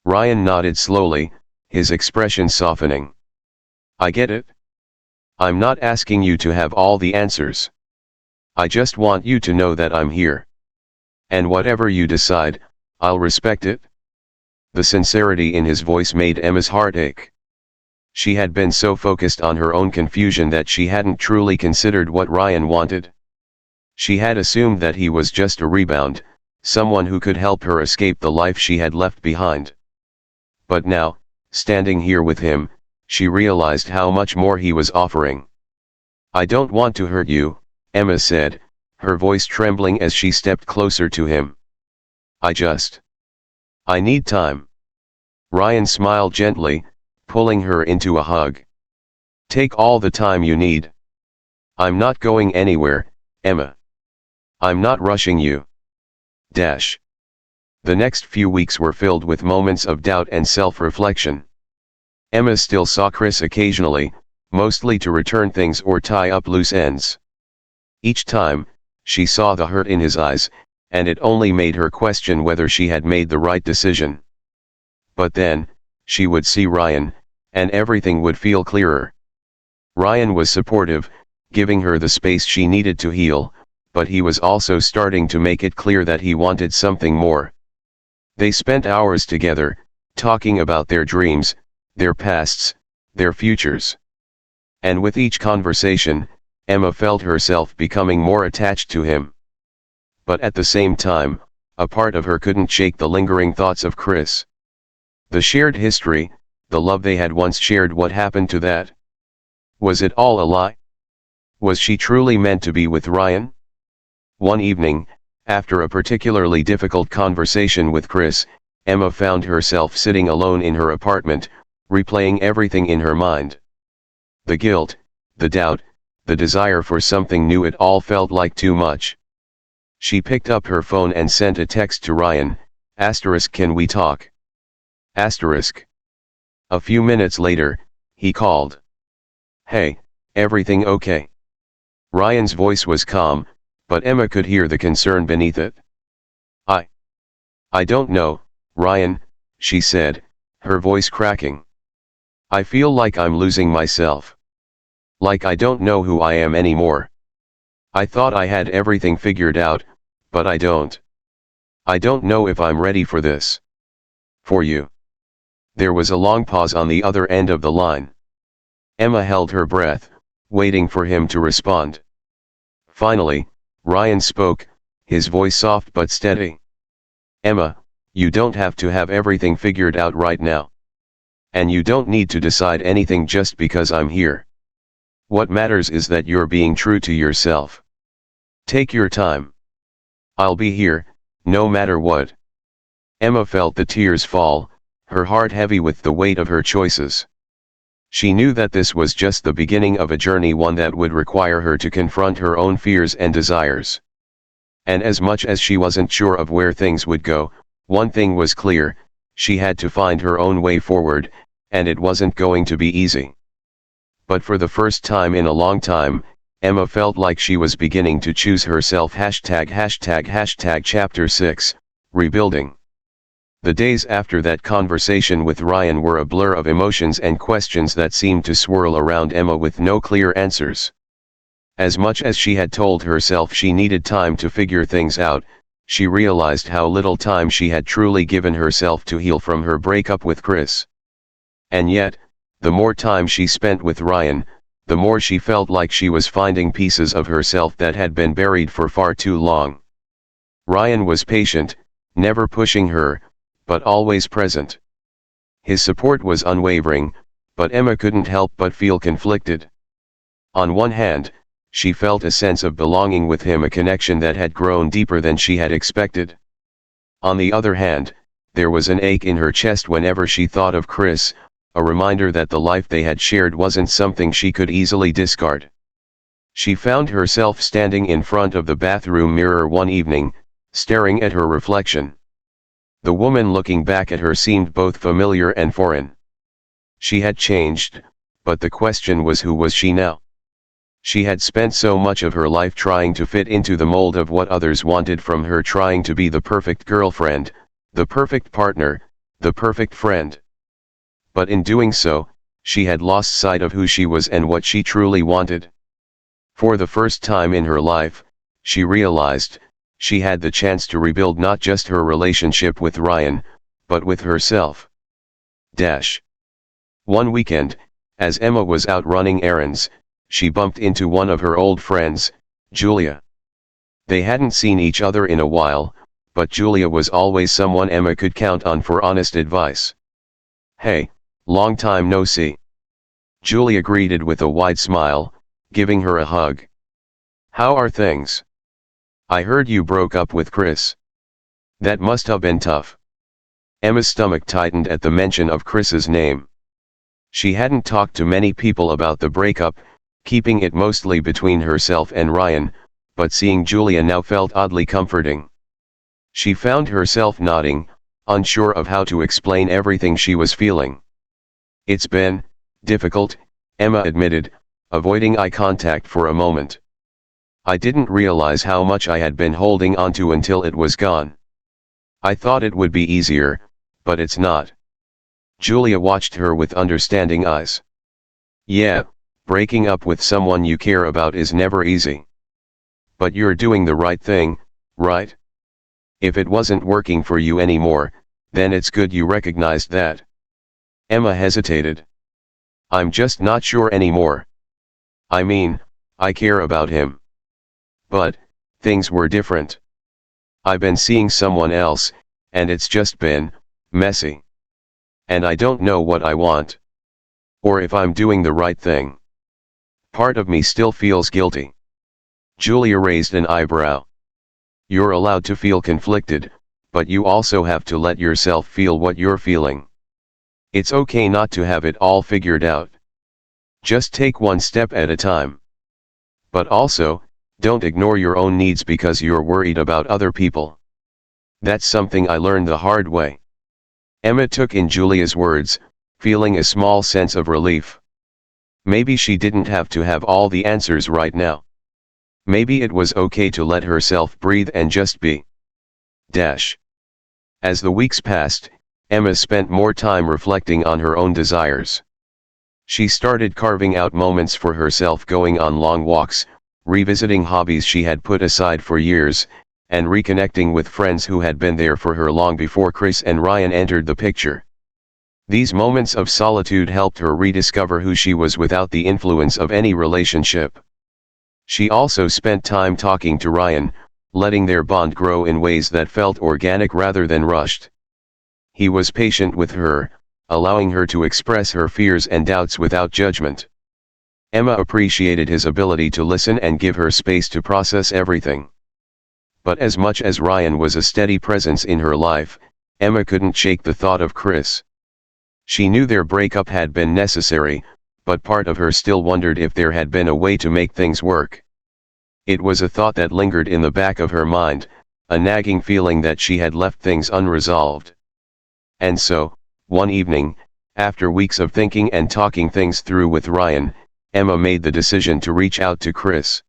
Speaker 1: Ryan nodded slowly, his expression softening. "I get it. I'm not asking you to have all the answers. I just want you to know that I'm here. And whatever you decide, I'll respect it." The sincerity in his voice made Emma's heart ache. She had been so focused on her own confusion that she hadn't truly considered what Ryan wanted. She had assumed that he was just a rebound, someone who could help her escape the life she had left behind. But now, standing here with him, she realized how much more he was offering. "I don't want to hurt you," Emma said, her voice trembling as she stepped closer to him. I need time." Ryan smiled gently, pulling her into a hug. "Take all the time you need. I'm not going anywhere, Emma. I'm not rushing you." The next few weeks were filled with moments of doubt and self-reflection. Emma still saw Chris occasionally, mostly to return things or tie up loose ends. Each time, she saw the hurt in his eyes, and it only made her question whether she had made the right decision. But then, she would see Ryan, and everything would feel clearer. Ryan was supportive, giving her the space she needed to heal, but he was also starting to make it clear that he wanted something more. They spent hours together, talking about their dreams, their pasts, their futures. And with each conversation, Emma felt herself becoming more attached to him. But at the same time, a part of her couldn't shake the lingering thoughts of Chris. The shared history, the love they had once shared, what happened to that? Was it all a lie? Was she truly meant to be with Ryan? One evening, after a particularly difficult conversation with Chris, Emma found herself sitting alone in her apartment, replaying everything in her mind. The guilt, the doubt, the desire for something new, it all felt like too much. She picked up her phone and sent a text to Ryan, *, "Can we talk?" A few minutes later, he called. "Hey, everything okay?" Ryan's voice was calm, but Emma could hear the concern beneath it. I don't know, Ryan," she said, her voice cracking. "I feel like I'm losing myself. Like I don't know who I am anymore. I thought I had everything figured out, but I don't. I don't know if I'm ready for this. For you." There was a long pause on the other end of the line. Emma held her breath, waiting for him to respond. Finally, Ryan spoke, his voice soft but steady. "Emma, you don't have to have everything figured out right now. And you don't need to decide anything just because I'm here. What matters is that you're being true to yourself. Take your time. I'll be here, no matter what." Emma felt the tears fall, her heart heavy with the weight of her choices. She knew that this was just the beginning of a journey, one that would require her to confront her own fears and desires. And as much as she wasn't sure of where things would go, one thing was clear: she had to find her own way forward, and it wasn't going to be easy. But for the first time in a long time, Emma felt like she was beginning to choose herself. Chapter 6, Rebuilding. The days after that conversation with Ryan were a blur of emotions and questions that seemed to swirl around Emma with no clear answers. As much as she had told herself she needed time to figure things out, she realized how little time she had truly given herself to heal from her breakup with Chris. And yet, the more time she spent with Ryan, the more she felt like she was finding pieces of herself that had been buried for far too long. Ryan was patient, never pushing her, but always present. His support was unwavering, but Emma couldn't help but feel conflicted. On one hand, she felt a sense of belonging with him, a connection that had grown deeper than she had expected. On the other hand, there was an ache in her chest whenever she thought of Chris, a reminder that the life they had shared wasn't something she could easily discard. She found herself standing in front of the bathroom mirror one evening, staring at her reflection. The woman looking back at her seemed both familiar and foreign. She had changed, but the question was, who was she now? She had spent so much of her life trying to fit into the mold of what others wanted from her, trying to be the perfect girlfriend, the perfect partner, the perfect friend. But in doing so, She had lost sight of who she was and what she truly wanted. For the first time in her life, she realized, she had the chance to rebuild not just her relationship with Ryan, but with herself. One weekend, as Emma was out running errands, she bumped into one of her old friends, Julia. They hadn't seen each other in a while, but Julia was always someone Emma could count on for honest advice. "Hey, long time no see." Julia greeted with a wide smile, giving her a hug. "How are things? I heard you broke up with Chris. That must have been tough." Emma's stomach tightened at the mention of Chris's name. She hadn't talked to many people about the breakup, keeping it mostly between herself and Ryan, but seeing Julia now felt oddly comforting. She found herself nodding, unsure of how to explain everything she was feeling. "It's been difficult," Emma admitted, avoiding eye contact for a moment. "I didn't realize how much I had been holding onto until it was gone. I thought it would be easier, but it's not." Julia watched her with understanding eyes. "Yeah, breaking up with someone you care about is never easy. But you're doing the right thing, right? If it wasn't working for you anymore, then it's good you recognized that." Emma hesitated. "I'm just not sure anymore. I mean, I care about him. But things were different. I've been seeing someone else, and it's just been messy. And I don't know what I want. Or if I'm doing the right thing. Part of me still feels guilty." Julia raised an eyebrow. "You're allowed to feel conflicted, but you also have to let yourself feel what you're feeling. It's okay not to have it all figured out. Just take one step at a time. But also, don't ignore your own needs because you're worried about other people. That's something I learned the hard way." Emma took in Julia's words, feeling a small sense of relief. Maybe she didn't have to have all the answers right now. Maybe it was okay to let herself breathe and just be. As the weeks passed, Emma spent more time reflecting on her own desires. She started carving out moments for herself, going on long walks, revisiting hobbies she had put aside for years, and reconnecting with friends who had been there for her long before Chris and Ryan entered the picture. These moments of solitude helped her rediscover who she was without the influence of any relationship. She also spent time talking to Ryan, letting their bond grow in ways that felt organic rather than rushed. He was patient with her, allowing her to express her fears and doubts without judgment. Emma appreciated his ability to listen and give her space to process everything. But as much as Ryan was a steady presence in her life, Emma couldn't shake the thought of Chris. She knew their breakup had been necessary, but part of her still wondered if there had been a way to make things work. It was a thought that lingered in the back of her mind, a nagging feeling that she had left things unresolved. And so, one evening, after weeks of thinking and talking things through with Ryan, Emma made the decision to reach out to Chris.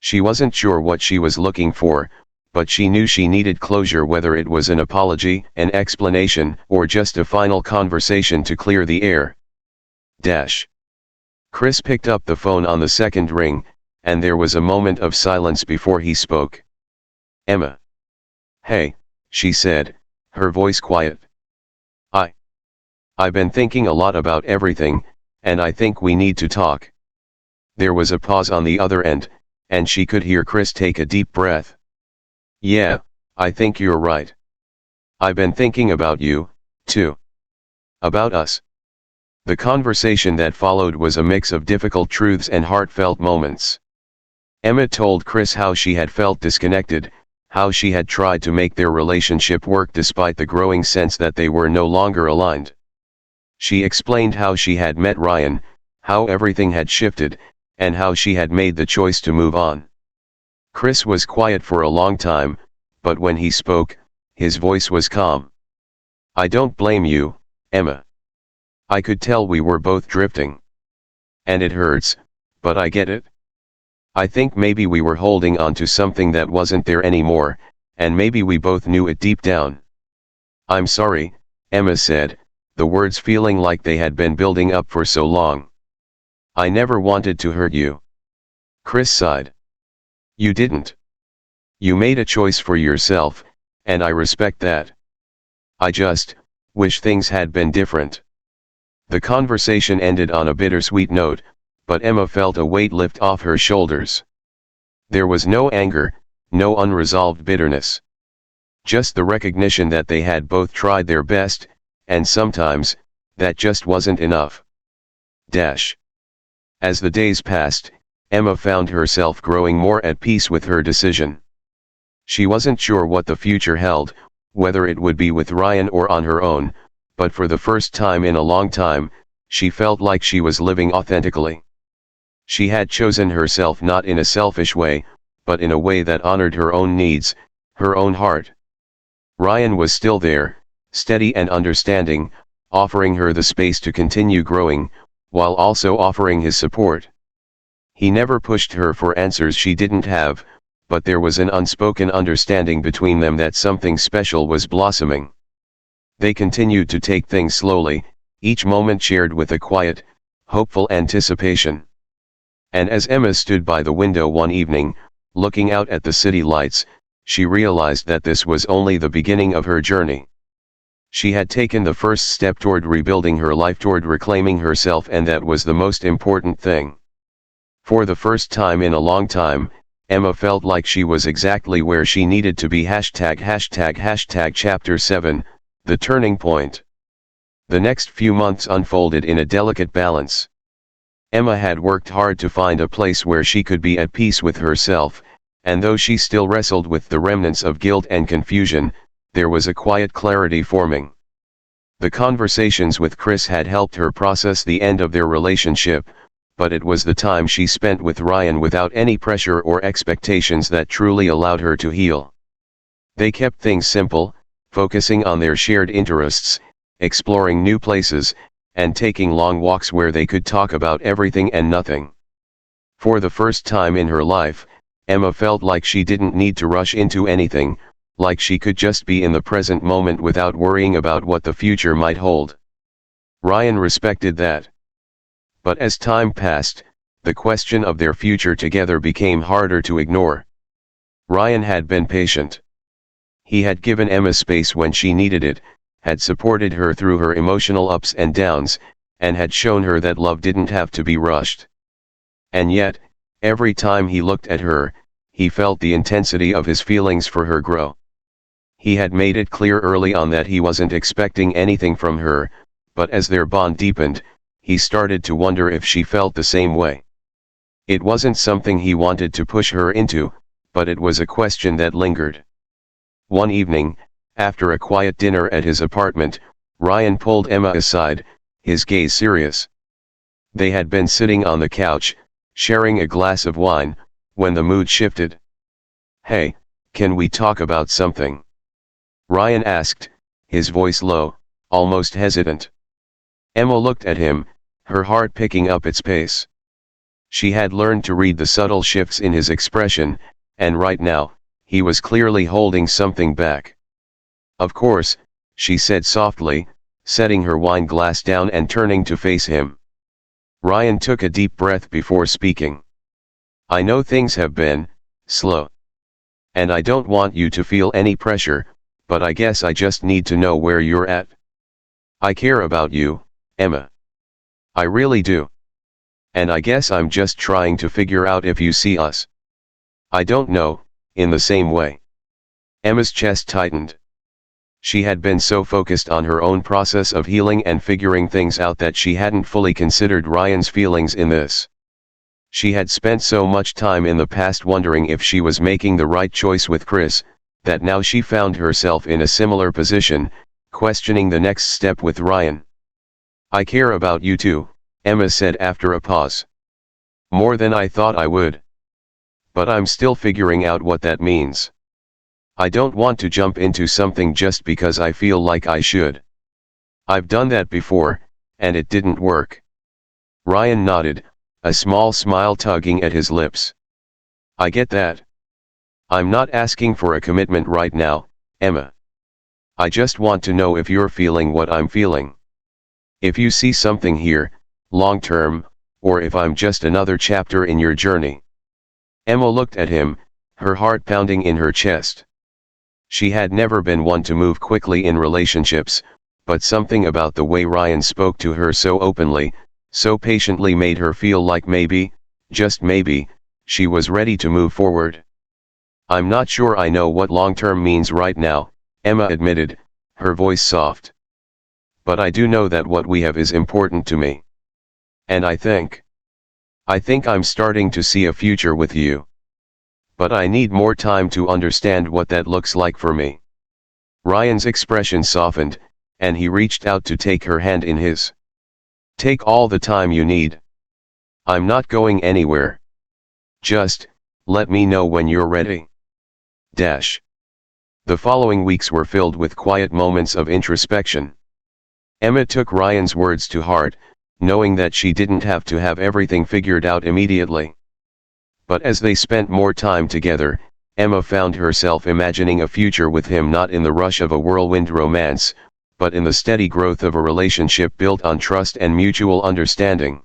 Speaker 1: She wasn't sure what she was looking for, but she knew she needed closure, whether it was an apology, an explanation, or just a final conversation to clear the air. Chris picked up the phone on the second ring, and there was a moment of silence before he spoke. "Emma." "Hey," she said, her voice quiet. I've been thinking a lot about everything, and I think we need to talk." There was a pause on the other end, and she could hear Chris take a deep breath. "Yeah, I think you're right. I've been thinking about you, too. About us." The conversation that followed was a mix of difficult truths and heartfelt moments. Emma told Chris how she had felt disconnected, how she had tried to make their relationship work despite the growing sense that they were no longer aligned. She explained how she had met Ryan, how everything had shifted, and how she had made the choice to move on. Chris was quiet for a long time, but when he spoke, his voice was calm. "I don't blame you, Emma. I could tell we were both drifting. And it hurts, but I get it. I think maybe we were holding on to something that wasn't there anymore, and maybe we both knew it deep down." "I'm sorry," Emma said, the words feeling like they had been building up for so long. "I never wanted to hurt you." Chris sighed. "You didn't. You made a choice for yourself, and I respect that. I just wish things had been different." The conversation ended on a bittersweet note, but Emma felt a weight lift off her shoulders. There was no anger, no unresolved bitterness. Just the recognition that they had both tried their best, and sometimes, that just wasn't enough. As the days passed, Emma found herself growing more at peace with her decision. She wasn't sure what the future held, whether it would be with Ryan or on her own, but for the first time in a long time, she felt like she was living authentically. She had chosen herself not in a selfish way, but in a way that honored her own needs, her own heart. Ryan was still there, steady and understanding, offering her the space to continue growing, while also offering his support. He never pushed her for answers she didn't have, but there was an unspoken understanding between them that something special was blossoming. They continued to take things slowly, each moment shared with a quiet, hopeful anticipation. And as Emma stood by the window one evening, looking out at the city lights, she realized that this was only the beginning of her journey. She had taken the first step toward rebuilding her life, toward reclaiming herself, and that was the most important thing. For the first time in a long time, Emma felt like she was exactly where she needed to be. Chapter 7, The Turning Point. The next few months unfolded in a delicate balance. Emma had worked hard to find a place where she could be at peace with herself, and though she still wrestled with the remnants of guilt and confusion, there was a quiet clarity forming. The conversations with Chris had helped her process the end of their relationship, but it was the time she spent with Ryan without any pressure or expectations that truly allowed her to heal. They kept things simple, focusing on their shared interests, exploring new places, and taking long walks where they could talk about everything and nothing. For the first time in her life, Emma felt like she didn't need to rush into anything, like she could just be in the present moment without worrying about what the future might hold. Ryan respected that. But as time passed, the question of their future together became harder to ignore. Ryan had been patient. He had given Emma space when she needed it, had supported her through her emotional ups and downs, and had shown her that love didn't have to be rushed. And yet, every time he looked at her, he felt the intensity of his feelings for her grow. He had made it clear early on that he wasn't expecting anything from her, but as their bond deepened, he started to wonder if she felt the same way. It wasn't something he wanted to push her into, but it was a question that lingered. One evening, after a quiet dinner at his apartment, Ryan pulled Emma aside, his gaze serious. They had been sitting on the couch, sharing a glass of wine, when the mood shifted. "Hey, can we talk about something?" Ryan asked, his voice low, almost hesitant. Emma looked at him, her heart picking up its pace. She had learned to read the subtle shifts in his expression, and right now, he was clearly holding something back. "Of course," she said softly, setting her wine glass down and turning to face him. Ryan took a deep breath before speaking. "I know things have been slow. And I don't want you to feel any pressure, but I guess I just need to know where you're at. I care about you, Emma. I really do. And I guess I'm just trying to figure out if you see us. I don't know, in the same way." Emma's chest tightened. She had been so focused on her own process of healing and figuring things out that she hadn't fully considered Ryan's feelings in this. She had spent so much time in the past wondering if she was making the right choice with Chris, that now she found herself in a similar position, questioning the next step with Ryan. "I care about you too," Emma said after a pause. "More than I thought I would. But I'm still figuring out what that means. I don't want to jump into something just because I feel like I should. I've done that before, and it didn't work." Ryan nodded, a small smile tugging at his lips. "I get that. I'm not asking for a commitment right now, Emma. I just want to know if you're feeling what I'm feeling." If you see something here, long term, or if I'm just another chapter in your journey. Emma looked at him, her heart pounding in her chest. She had never been one to move quickly in relationships, but something about the way Ryan spoke to her so openly, so patiently made her feel like maybe, just maybe, she was ready to move forward. I'm not sure I know what long-term means right now, Emma admitted, her voice soft. But I do know that what we have is important to me. And I think I'm starting to see a future with you. But I need more time to understand what that looks like for me. Ryan's expression softened, and he reached out to take her hand in his. Take all the time you need. I'm not going anywhere. Just, let me know when you're ready. The following weeks were filled with quiet moments of introspection. Emma took Ryan's words to heart, knowing that she didn't have to have everything figured out immediately. But as they spent more time together, Emma found herself imagining a future with him, not in the rush of a whirlwind romance, but in the steady growth of a relationship built on trust and mutual understanding.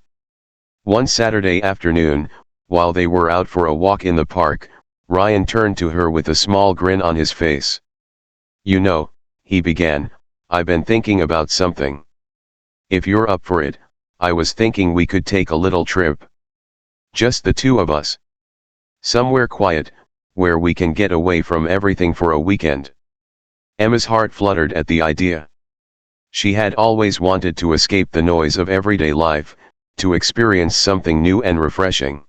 Speaker 1: One Saturday afternoon, while they were out for a walk in the park, Ryan turned to her with a small grin on his face. You know, he began, I've been thinking about something. If you're up for it, I was thinking we could take a little trip. Just the two of us. Somewhere quiet, where we can get away from everything for a weekend. Emma's heart fluttered at the idea. She had always wanted to escape the noise of everyday life, to experience something new and refreshing.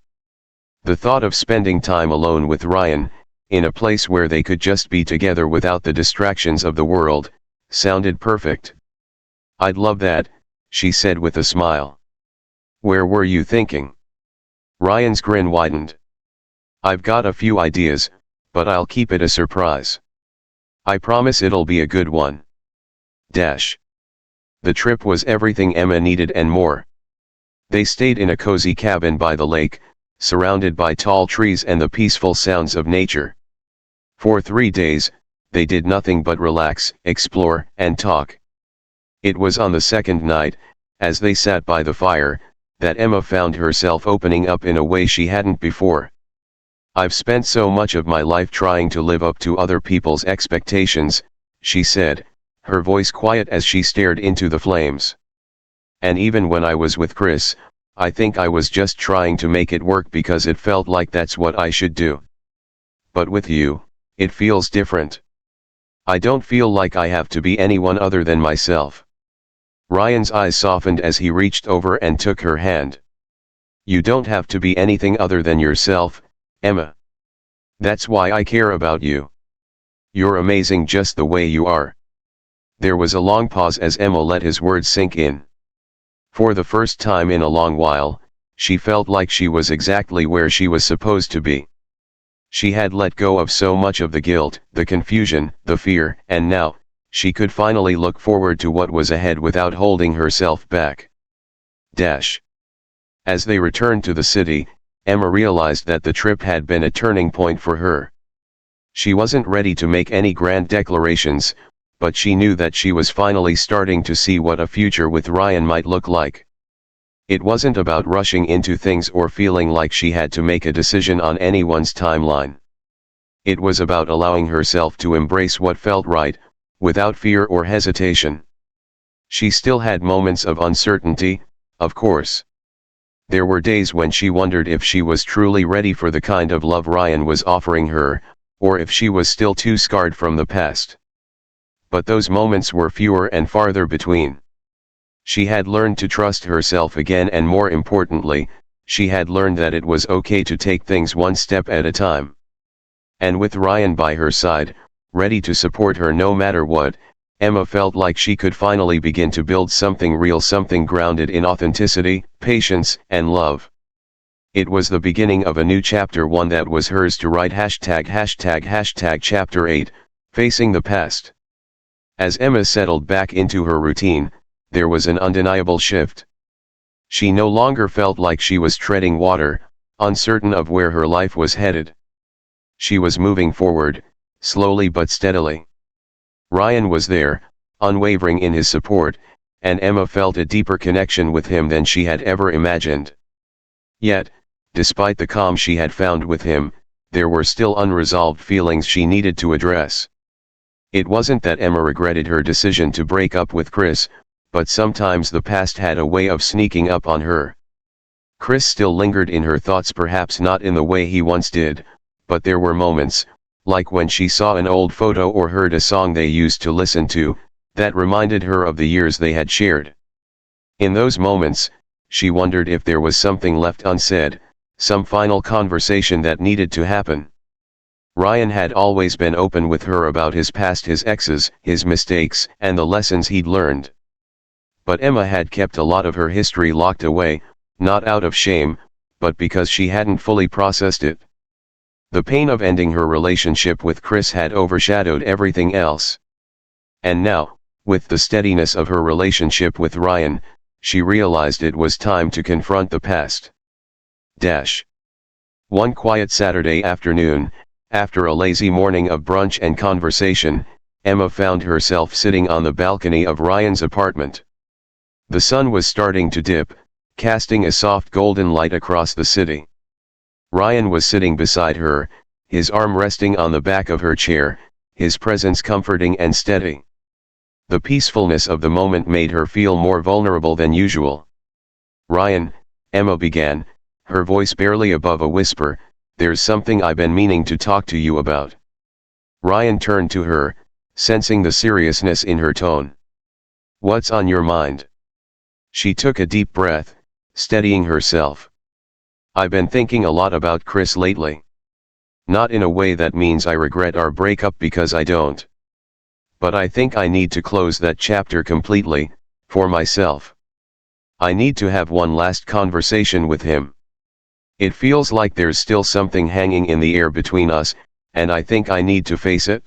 Speaker 1: The thought of spending time alone with Ryan, in a place where they could just be together without the distractions of the world, sounded perfect. I'd love that, she said with a smile. Where were you thinking? Ryan's grin widened. I've got a few ideas, but I'll keep it a surprise. I promise it'll be a good one. The trip was everything Emma needed and more. They stayed in a cozy cabin by the lake, surrounded by tall trees and the peaceful sounds of nature. For 3 days, they did nothing but relax, explore, and talk. It was on the second night, as they sat by the fire, that Emma found herself opening up in a way she hadn't before. I've spent so much of my life trying to live up to other people's expectations, she said, her voice quiet as she stared into the flames. And even when I was with Chris, I think I was just trying to make it work because it felt like that's what I should do. But with you, it feels different. I don't feel like I have to be anyone other than myself. Ryan's eyes softened as he reached over and took her hand. You don't have to be anything other than yourself, Emma. That's why I care about you. You're amazing just the way you are. There was a long pause as Emma let his words sink in. For the first time in a long while, she felt like she was exactly where she was supposed to be. She had let go of so much of the guilt, the confusion, the fear, and now, she could finally look forward to what was ahead without holding herself back. As they returned to the city, Emma realized that the trip had been a turning point for her. She wasn't ready to make any grand declarations, but she knew that she was finally starting to see what a future with Ryan might look like. It wasn't about rushing into things or feeling like she had to make a decision on anyone's timeline. It was about allowing herself to embrace what felt right, without fear or hesitation. She still had moments of uncertainty, of course. There were days when she wondered if she was truly ready for the kind of love Ryan was offering her, or if she was still too scarred from the past. But those moments were fewer and farther between. She had learned to trust herself again, and more importantly, she had learned that it was okay to take things one step at a time. And with Ryan by her side, ready to support her no matter what, Emma felt like she could finally begin to build something real, something grounded in authenticity, patience, and love. It was the beginning of a new chapter, one that was hers to write. Chapter 8, Facing the Past. As Emma settled back into her routine, there was an undeniable shift. She no longer felt like she was treading water, uncertain of where her life was headed. She was moving forward, slowly but steadily. Ryan was there, unwavering in his support, and Emma felt a deeper connection with him than she had ever imagined. Yet, despite the calm she had found with him, there were still unresolved feelings she needed to address. It wasn't that Emma regretted her decision to break up with Chris, but sometimes the past had a way of sneaking up on her. Chris still lingered in her thoughts, perhaps not in the way he once did, but there were moments, like when she saw an old photo or heard a song they used to listen to, that reminded her of the years they had shared. In those moments, she wondered if there was something left unsaid, some final conversation that needed to happen. Ryan had always been open with her about his past, his exes, his mistakes, and the lessons he'd learned. But Emma had kept a lot of her history locked away, not out of shame, but because she hadn't fully processed it. The pain of ending her relationship with Chris had overshadowed everything else. And now, with the steadiness of her relationship with Ryan, she realized it was time to confront the past. One quiet Saturday afternoon, after a lazy morning of brunch and conversation, Emma found herself sitting on the balcony of Ryan's apartment. The sun was starting to dip, casting a soft golden light across the city. Ryan was sitting beside her, his arm resting on the back of her chair, his presence comforting and steady. The peacefulness of the moment made her feel more vulnerable than usual. "Ryan," Emma began, her voice barely above a whisper, "there's something I've been meaning to talk to you about." Ryan turned to her, sensing the seriousness in her tone. "What's on your mind?" She took a deep breath, steadying herself. "I've been thinking a lot about Chris lately. Not in a way that means I regret our breakup, because I don't. But I think I need to close that chapter completely, for myself. I need to have one last conversation with him. It feels like there's still something hanging in the air between us, and I think I need to face it."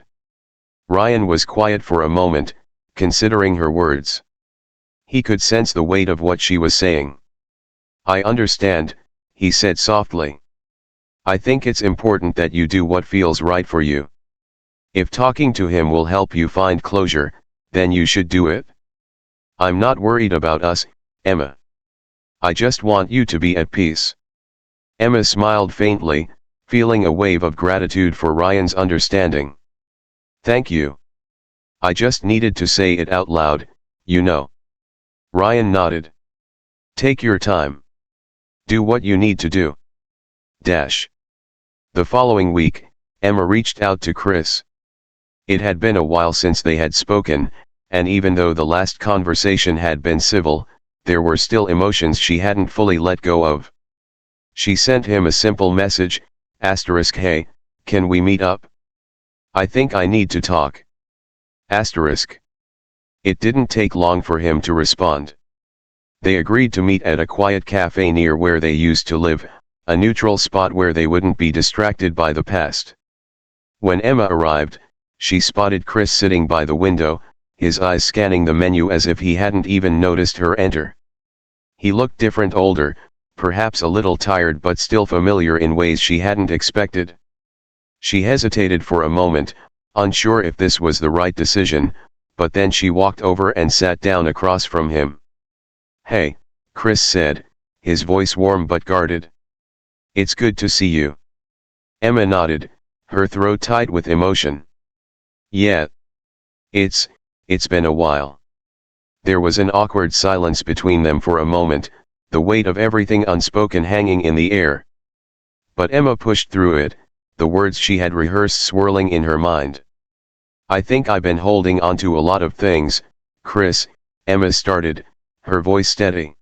Speaker 1: Ryan was quiet for a moment, considering her words. He could sense the weight of what she was saying. "I understand," he said softly. "I think it's important that you do what feels right for you. If talking to him will help you find closure, then you should do it. I'm not worried about us, Emma. I just want you to be at peace." Emma smiled faintly, feeling a wave of gratitude for Ryan's understanding. "Thank you. I just needed to say it out loud, you know." Ryan nodded. "Take your time. Do what you need to do." The following week, Emma reached out to Chris. It had been a while since they had spoken, and even though the last conversation had been civil, there were still emotions she hadn't fully let go of. She sent him a simple message, "Hey, can we meet up? I think I need to talk." It didn't take long for him to respond. They agreed to meet at a quiet cafe near where they used to live, a neutral spot where they wouldn't be distracted by the past. When Emma arrived, she spotted Chris sitting by the window, his eyes scanning the menu as if he hadn't even noticed her enter. He looked different, older, perhaps a little tired, but still familiar in ways she hadn't expected. She hesitated for a moment, unsure if this was the right decision, but then she walked over and sat down across from him. "Hey," Chris said, his voice warm but guarded. "It's good to see you." Emma nodded, her throat tight with emotion. "Yeah. It's been a while." There was an awkward silence between them for a moment, the weight of everything unspoken hanging in the air. But Emma pushed through it, the words she had rehearsed swirling in her mind. "I think I've been holding on to a lot of things, Chris," Emma started, her voice steady.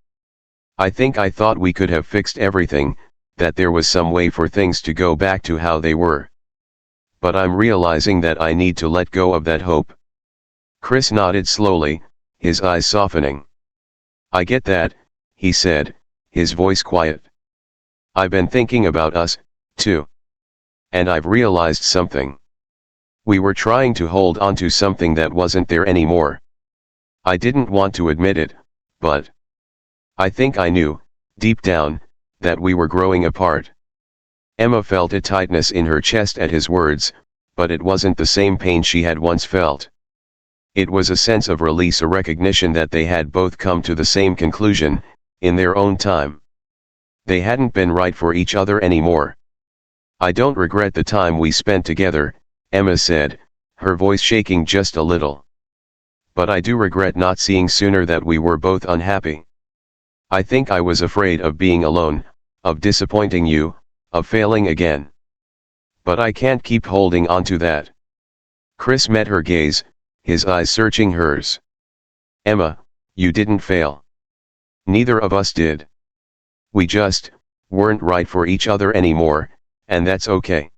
Speaker 1: "I think I thought we could have fixed everything, that there was some way for things to go back to how they were. But I'm realizing that I need to let go of that hope." Chris nodded slowly, his eyes softening. "I get that," he said, his voice quiet. "I've been thinking about us, too. And I've realized something. We were trying to hold on to something that wasn't there anymore. I didn't want to admit it, but I think I knew, deep down, that we were growing apart." Emma felt a tightness in her chest at his words, but it wasn't the same pain she had once felt. It was a sense of release, a recognition that they had both come to the same conclusion, in their own time. They hadn't been right for each other anymore. "I don't regret the time we spent together," Emma said, her voice shaking just a little. "But I do regret not seeing sooner that we were both unhappy. I think I was afraid of being alone, of disappointing you, of failing again. But I can't keep holding on to that." Chris met her gaze, his eyes searching hers. "Emma, you didn't fail. Neither of us did. We just weren't right for each other anymore, and that's okay.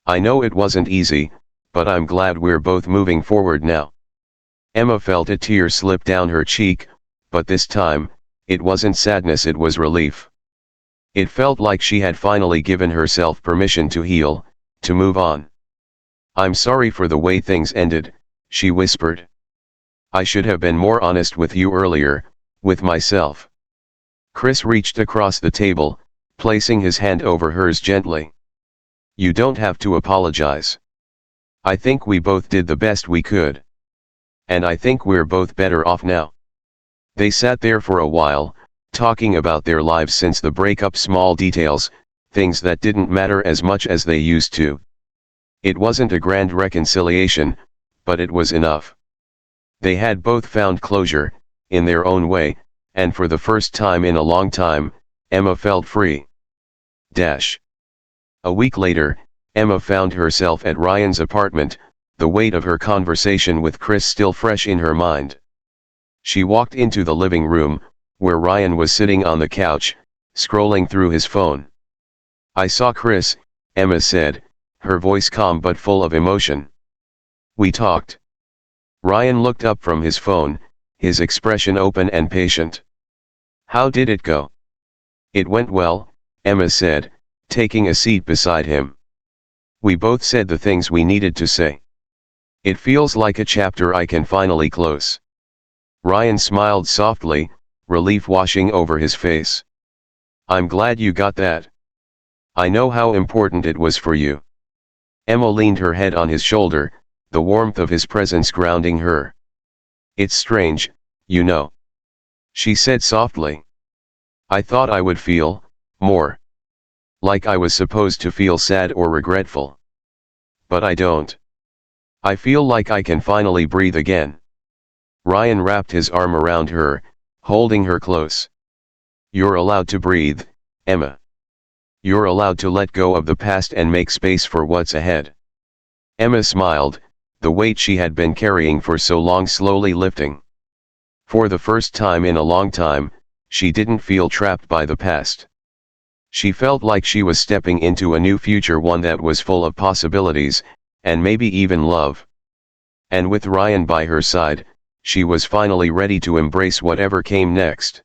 Speaker 1: I know it wasn't easy, but I'm glad we're both moving forward now." Emma felt a tear slip down her cheek, but this time, it wasn't sadness, it was relief. It felt like she had finally given herself permission to heal, to move on. "I'm sorry for the way things ended," she whispered. "I should have been more honest with you earlier, with myself." Chris reached across the table, placing his hand over hers gently. "You don't have to apologize. I think we both did the best we could. And I think we're both better off now." They sat there for a while, talking about their lives since the breakup, small details, things that didn't matter as much as they used to. It wasn't a grand reconciliation, but it was enough. They had both found closure, in their own way, and for the first time in a long time, Emma felt free. A week later, Emma found herself at Ryan's apartment, the weight of her conversation with Chris still fresh in her mind. She walked into the living room, where Ryan was sitting on the couch, scrolling through his phone. "I saw Chris," Emma said, her voice calm but full of emotion. "We talked." Ryan looked up from his phone, his expression open and patient. "How did it go?" "It went well," Emma said, taking a seat beside him. "We both said the things we needed to say. It feels like a chapter I can finally close." Ryan smiled softly, relief washing over his face. "I'm glad you got that. I know how important it was for you." Emma leaned her head on his shoulder, the warmth of his presence grounding her. "It's strange, you know," she said softly. "I thought I would feel more like I was supposed to feel sad or regretful. But I don't. I feel like I can finally breathe again." Ryan wrapped his arm around her, holding her close. "You're allowed to breathe, Emma. You're allowed to let go of the past and make space for what's ahead." Emma smiled, the weight she had been carrying for so long slowly lifting. For the first time in a long time, she didn't feel trapped by the past. She felt like she was stepping into a new future, one that was full of possibilities, and maybe even love. And with Ryan by her side, she was finally ready to embrace whatever came next.